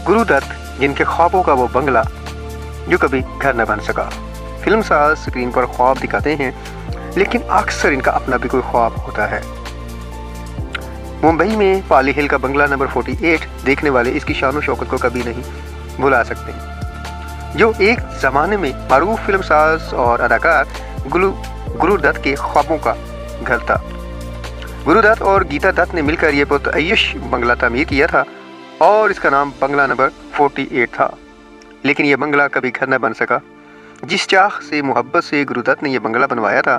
गुरुदत्त, जिनके ख्वाबों का वो बंगला जो कभी घर न बन सका। फिल्मसाज स्क्रीन पर ख्वाब दिखाते हैं, लेकिन अक्सर इनका अपना भी कोई ख्वाब होता है। मुंबई में पाली हिल का बंगला नंबर 48 देखने वाले इसकी शान और शौकत को कभी नहीं भुला सकते, जो एक ज़माने में मारूफ फिल्मसाज और अदाकार गुरुदत्त के ख्वाबों का घर था। गुरुदत्त और गीता दत्त ने मिलकर यह पुरअय्यश बंगला तामीर किया था और इसका नाम बंगला नंबर 48 था। लेकिन यह बंगला कभी घर न बन सका। जिस चाह से, मोहब्बत से गुरुदत्त ने यह बंगला बनवाया था,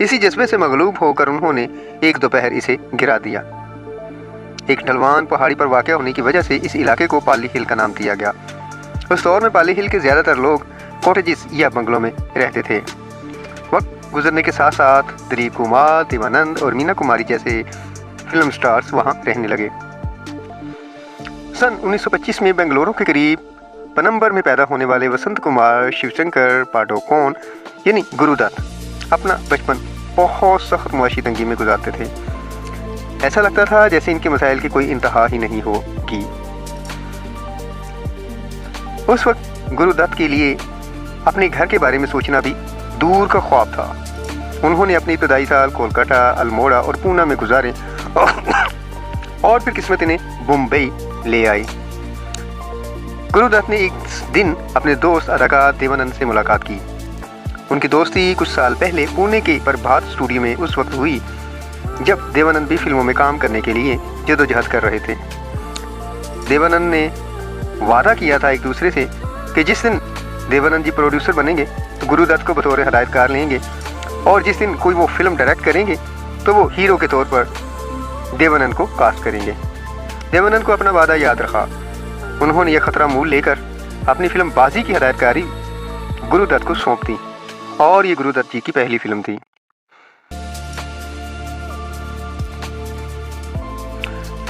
इसी जज्बे से मगलूब होकर उन्होंने एक दोपहर इसे गिरा दिया। एक ढलवान पहाड़ी पर वाक़ होने की वजह से इस इलाके को पाली हिल का नाम दिया गया। उस दौर में पाली हिल के ज़्यादातर लोग कॉटेजेस या बंगलों में रहते थे। वक्त गुजरने के साथ साथ दिलीप कुमार, देवानंद और मीना कुमारी जैसे फिल्म स्टार्स वहाँ रहने लगे। सन 1925 में बेंगलुरु के करीब पनम्बर में पैदा होने वाले वसंत कुमार शिवशंकर पाडुकोण यानी गुरुदत्त अपना बचपन बहुत सख्त मुआशी तंगी में गुजारते थे। ऐसा लगता था जैसे इनके मसाइल की कोई इंतहा ही नहीं होगी। उस वक्त गुरुदत्त के लिए अपने घर के बारे में सोचना भी दूर का ख्वाब था। उन्होंने अपने इब्तदाई साल कोलकाता, अल्मोड़ा और पूना में गुजारे और फिर किस्मत इन्हें मुंबई ले आई। गुरुदत्त ने एक दिन अपने दोस्त अदाकार देवानंद से मुलाकात की। उनकी दोस्ती कुछ साल पहले पुणे के प्रभात स्टूडियो में उस वक्त हुई जब देवानंद भी फिल्मों में काम करने के लिए जद्दोजहद कर रहे थे। देवानंद ने वादा किया था एक दूसरे से कि जिस दिन देवानंद जी प्रोड्यूसर बनेंगे तो गुरुदत्त को बतौर हदायतकार लेंगे, और जिस दिन कोई वो फिल्म डायरेक्ट करेंगे तो वो हीरो के तौर पर देवानंद को कास्ट करेंगे। देवानंद को अपना वादा याद रखा। उन्होंने यह खतरा मूल लेकर अपनी फिल्म बाजी की हदायतकारी गुरुदत्त को सौंप दी और ये गुरुदत्त जी की पहली फिल्म थी।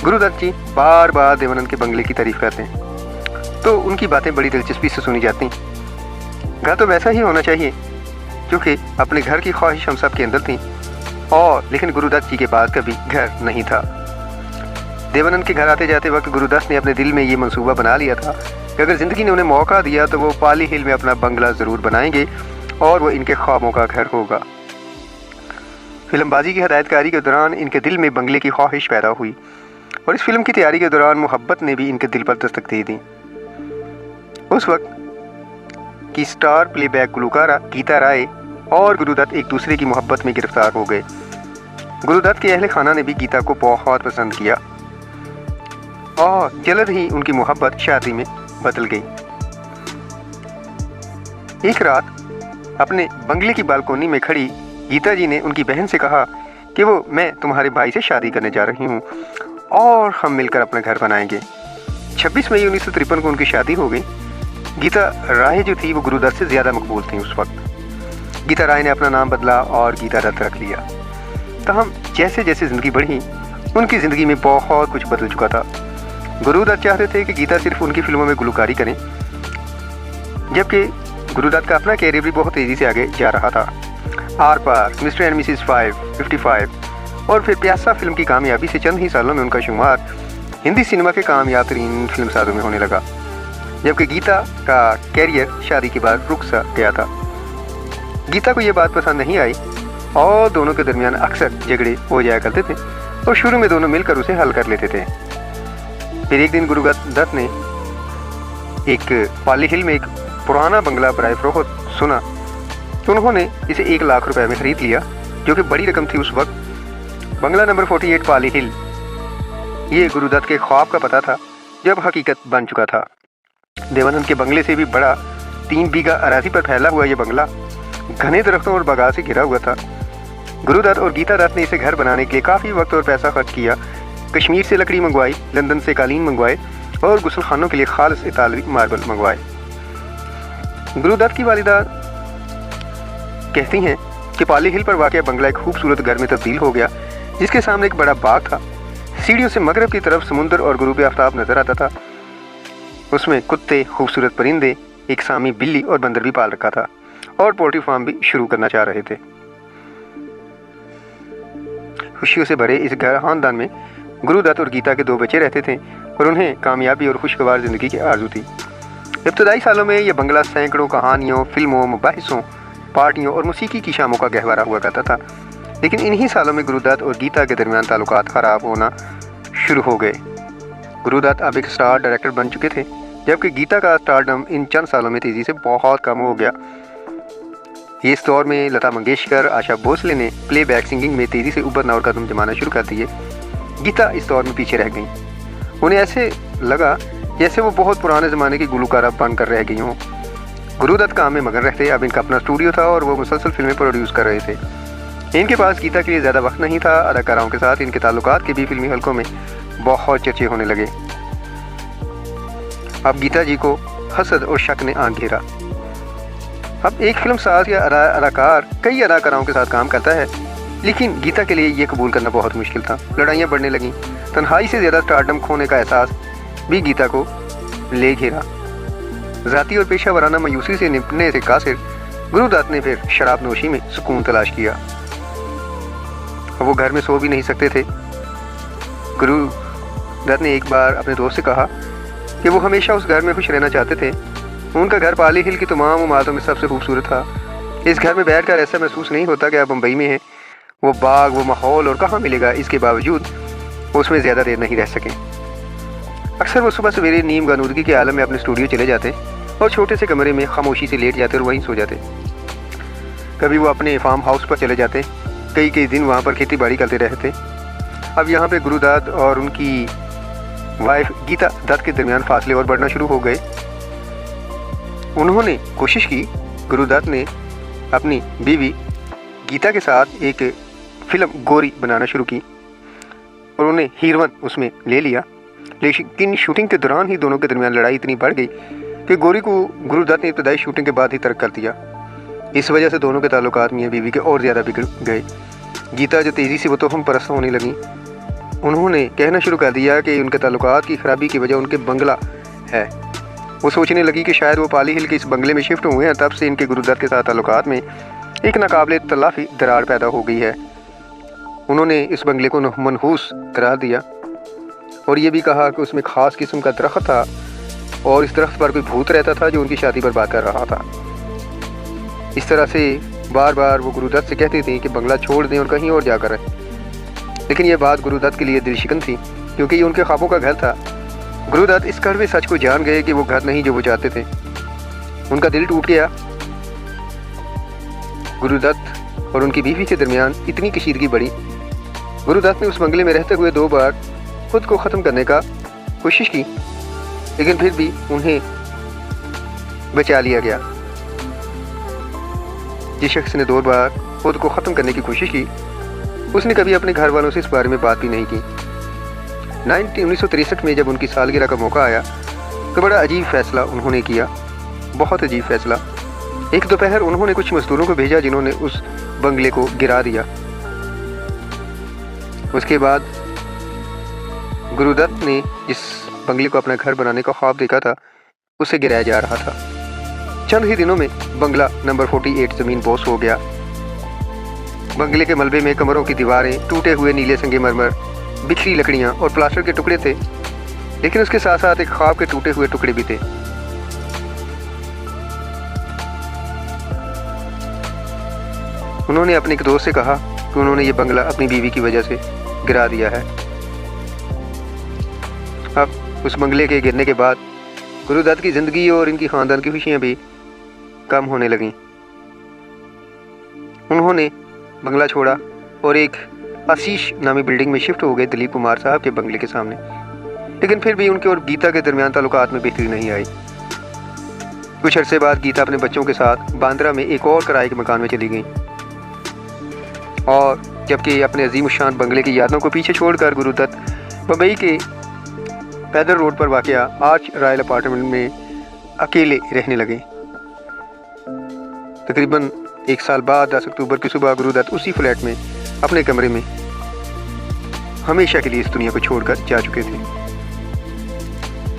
गुरुदत्त जी बार बार देवानंद के बंगले की तारीफ करते हैं, तो उनकी बातें बड़ी दिलचस्पी से सुनी जाती। घर तो वैसा ही होना चाहिए क्योंकि अपने घर की ख्वाहिश हम सब के अंदर थी, और लेकिन गुरुदत्त जी के पास कभी घर नहीं था। देवानंद के घर आते जाते वक्त गुरुदत्त ने अपने दिल में ये मंसूबा बना लिया था कि अगर ज़िंदगी ने उन्हें मौका दिया तो वो पाली हिल में अपना बंगला ज़रूर बनाएंगे और वो इनके ख्वाबों का घर होगा। फिल्मबाजी की हदायतकारी के दौरान इनके दिल में बंगले की ख्वाहिश पैदा हुई, और इस फिल्म की तैयारी के दौरान मोहब्बत ने भी इनके दिल पर दस्तक दे दी। उस वक्त की स्टार प्लेबैक गुलकारा गीता राय और गुरुदत्त एक दूसरे की मोहब्बत में गिरफ्तार हो गए। गुरुदत्त के अहले खाना ने भी गीता को बहुत पसंद किया और जल्द ही उनकी मोहब्बत शादी में बदल गई। एक रात अपने बंगले की बालकोनी में खड़ी गीता जी ने उनकी बहन से कहा कि मैं तुम्हारे भाई से शादी करने जा रही हूँ और हम मिलकर अपना घर बनाएंगे। 26 मई 1953 को उनकी शादी हो गई। गीता राय जो थी वो गुरुदत्त से ज़्यादा मकबूल थी उस वक्त। गीता राय ने अपना नाम बदला और गीता दत्त रख लिया। तहम जैसे जैसे ज़िंदगी बढ़ी उनकी ज़िंदगी में बहुत कुछ बदल चुका था। गुरुदत्त चाहते थे कि गीता सिर्फ उनकी फिल्मों में गुलकारी करें, जबकि गुरुदत्त का अपना कैरियर भी बहुत तेज़ी से आगे जा रहा था। आर पार, मिस्टर एंड मिसेस 55 और फिर प्यासा फिल्म की कामयाबी से चंद ही सालों में उनका शुमार हिंदी सिनेमा के कामयाब तरीन फिल्मसाजों में होने लगा, जबकि गीता का कैरियर शादी के बाद रुक सा गया था। गीता को ये बात पसंद नहीं आई और दोनों के दरमियान अक्सर झगड़े हो जाया करते थे, और शुरू में दोनों मिलकर उसे हल कर लेते थे। फिर एक दिन गुरुदत्त ने एक पाली हिल में एक पुराना बंगला बराए फरोख्त सुना, तो उन्होंने इसे 1 लाख रुपए में खरीद लिया, जो कि बड़ी रकम थी उस वक्त। बंगला नंबर 48 पाली हिल ये गुरुदत्त के ख्वाब का पता था, जब हकीकत बन चुका था। देवानंद के बंगले से भी बड़ा 3 बीघा अराजी पर फैला हुआ ये बंगला घने दरख्तों और बागान से घिरा हुआ था। गुरुदत्त और गीता दत्त ने इसे घर बनाने के लिए काफ़ी वक्त और पैसा खर्च किया। कश्मीर से लकड़ी मंगवाई, लंदन से कालीन मंगवाए और गुसल खानों के लिए खालिस इतालवी मार्बल मंगवाए। गुरुदत्त की वालिदा कहती हैं कि पाली हिल पर वाक़या बंगला एक खूबसूरत घर में तब्दील हो गया, जिसके सामने एक बड़ा बाग था। सीढ़ियों से मगरब की तरफ समुंदर और गुरूब आफ्ताब नजर आता था। उसमें कुत्ते, खूबसूरत परिंदे, एक सामी बिल्ली और बंदर भी पाल रखा था, और पोल्ट्री फार्म भी शुरू करना चाह रहे थे। खुशियों से भरे इस घर खानदान में गुरुदत्त और गीता के 2 बच्चे रहते थे और उन्हें कामयाबी और खुशगवार ज़िंदगी की आरज़ू थी। इब्तदाई सालों में यह बंगला सैकड़ों कहानियों, फिल्मों, मुबाहिसों, पार्टियों और मौसीकी की शामों का गहवारा हुआ करता था। लेकिन इन्हीं सालों में गुरुदत्त और गीता के दरमियान ताल्लुकात ख़राब होना शुरू हो गए। गुरुदत्त अब एक स्टार डायरेक्टर बन चुके थे, जबकि गीता का स्टारडम इन चंद सालों में तेज़ी से बहुत कम हो गया। इस दौर में लता मंगेशकर, आशा भोसले ने प्लेबैक सिंगिंग में तेज़ी से उभरना और कदम जमाना शुरू कर दिए। गीता इस दौर में पीछे रह गई। उन्हें ऐसे लगा जैसे वो बहुत पुराने ज़माने की गुलकारा बनकर रह गई हों। गुरुदत्त काम में मगन रहते। अब इनका अपना स्टूडियो था और वो मुसलसल फिल्में प्रोड्यूस कर रहे थे। इनके पास गीता के लिए ज़्यादा वक्त नहीं था। अदाकाराओं के साथ इनके ताल्लुकात के भी फिल्मी हलकों में बहुत चर्चे होने लगे। अब गीता जी को हसद और शक ने आंख घेरा। अब एक फिल्म साज या अदाकार कई अदाकाराओं के साथ काम करता है, लेकिन गीता के लिए ये कबूल करना बहुत मुश्किल था। लड़ाइयाँ बढ़ने लगीं। तन्हाई से ज़्यादा स्टारडम खोने का एहसास भी गीता को ले घेरा। ज़ाती और पेशा वराना मायूसी से निपटने से कासिर गुरुदत्त ने फिर शराब नोशी में सुकून तलाश किया। वो घर में सो भी नहीं सकते थे। गुरुदत्त ने एक बार अपने दोस्त से कहा कि वो हमेशा उस घर में खुश रहना चाहते थे। उनका घर पाली हिल की तमाम इमारतों में सबसे खूबसूरत था। इस घर में बैठकर ऐसा महसूस नहीं होता कि आप मुंबई में हैं। वो बाग, वो माहौल और कहाँ मिलेगा। इसके बावजूद वो उसमें ज़्यादा देर नहीं रह सके। अक्सर वो सुबह सवेरे नीम गानूदगी के आलम में अपने स्टूडियो चले जाते और छोटे से कमरे में खामोशी से लेट जाते और वहीं सो जाते। कभी वो अपने फार्म हाउस पर चले जाते। कई दिन वहाँ पर खेती बाड़ी करते रहते। अब यहाँ पे गुरुदत्त और उनकी वाइफ गीता दत्त के दरमियान फासले और बढ़ना शुरू हो गए। उन्होंने कोशिश की। गुरुदत्त ने अपनी बीवी गीता के साथ एक फिल्म गोरी बनाना शुरू की और उन्हें हीरोइन उसमें ले लिया। लेकिन शूटिंग के दौरान ही दोनों के दरमियान लड़ाई इतनी बढ़ गई कि गोरी को गुरुदत्त ने इब्तदाई शूटिंग के बाद ही तर्क कर दिया। इस वजह से दोनों के ताल्लुकात मियां बीवी के और ज़्यादा बिगड़ गए। गीता जो तेज़ी से वो तोहम परस्त होने लगी, उन्होंने कहना शुरू कर दिया कि उनके ताल्लुकात की ख़राबी की वजह उनके बंगला है। वो सोचने लगी कि शायद वो पाली हिल के इस बंगले में शिफ्ट हुए हैं, तब से इनके गुरुदत्त के साथ ताल्लुकात में एक नाकाबिले तलाफ़ी दरार पैदा हो गई है। उन्होंने इस बंगले को मनहूस करार दिया और ये भी कहा कि उसमें ख़ास किस्म का दरख्त था और इस दरख्त पर कोई भूत रहता था जो उनकी शादी पर बात कर रहा था। इस तरह से बार बार वो गुरुदत्त से कहती थी कि बंगला छोड़ दें और कहीं और जाकर रहें। लेकिन यह बात गुरुदत्त के लिए दिलशिकन थी, क्योंकि ये उनके ख्वाबों का घर था। गुरुदत्त इस कड़वे सच को जान गए कि वो घर नहीं जो वो चाहते थे। उनका दिल टूट गया। गुरुदत्त और उनकी बीवी के दरमियान इतनी कशीदगी बढ़ी। गुरुदत्त ने उस बंगले में रहते हुए 2 बार खुद को ख़त्म करने का कोशिश की, लेकिन फिर भी उन्हें बचा लिया गया। जिस शख्स ने 2 बार खुद को ख़त्म करने की कोशिश की, उसने कभी अपने घर वालों से इस बारे में बात भी नहीं की। 1963 में जब उनकी सालगिरह का मौका आया तो बड़ा अजीब फ़ैसला उन्होंने किया, बहुत अजीब फ़ैसला। एक दोपहर उन्होंने कुछ मज़दूरों को भेजा जिन्होंने उस बंगले को गिरा दिया। उसके बाद गुरुदत्त ने जिस बंगले को अपना घर बनाने का ख्वाब देखा था, उसे गिराया जा रहा था। चंद ही दिनों में बंगला नंबर 48 ज़मीन बोस हो गया। बंगले के मलबे में कमरों की दीवारें, टूटे हुए नीले संगमरमर, बिखरी लकड़ियाँ और प्लास्टर के टुकड़े थे, लेकिन उसके साथ साथ एक ख्वाब के टूटे हुए टुकड़े भी थे। उन्होंने अपने एक दोस्त से कहा कि उन्होंने ये बंगला अपनी बीवी की वजह से गिरा दिया है। अब उस बंगले के गिरने के बाद गुरुदत्त की ज़िंदगी और इनकी ख़ानदान की खुशियाँ भी कम होने लगीं। उन्होंने बंगला छोड़ा और एक आशीष नामी बिल्डिंग में शिफ्ट हो गए दिलीप कुमार साहब के बंगले के सामने। लेकिन फिर भी उनके और गीता के दरमियान ताल्लुकात में बेहतरी नहीं आई। कुछ अरसे बाद गीता अपने बच्चों के साथ बांद्रा में एक और किराए के मकान में चली गई और जबकि अपने अजीम-उश-शान बंगले की यादों को पीछे छोड़कर गुरुदत्त मुंबई के पैदल रोड पर वाक़या आर्च रॉयल अपार्टमेंट में अकेले रहने लगे। तकरीबन 1 साल बाद 10 अक्टूबर की सुबह गुरुदत्त उसी फ्लैट में अपने कमरे में हमेशा के लिए इस दुनिया को छोड़कर जा चुके थे।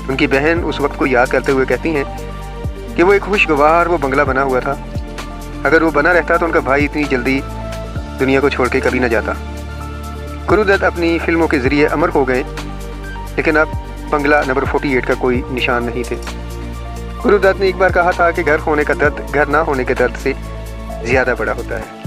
उनकी बहन उस वक्त को याद करते हुए कहती हैं कि वो एक खुशगवार वो बंगला बना हुआ था। अगर वो बना रहता तो उनका भाई इतनी जल्दी दुनिया को छोड़ के कभी न जाता। गुरुदत्त अपनी फिल्मों के ज़रिए अमर हो गए, लेकिन अब बंगला नंबर 48 का कोई निशान नहीं थे। गुरुदत्त ने एक बार कहा था कि घर होने का दर्द घर ना होने के दर्द से ज़्यादा बड़ा होता है।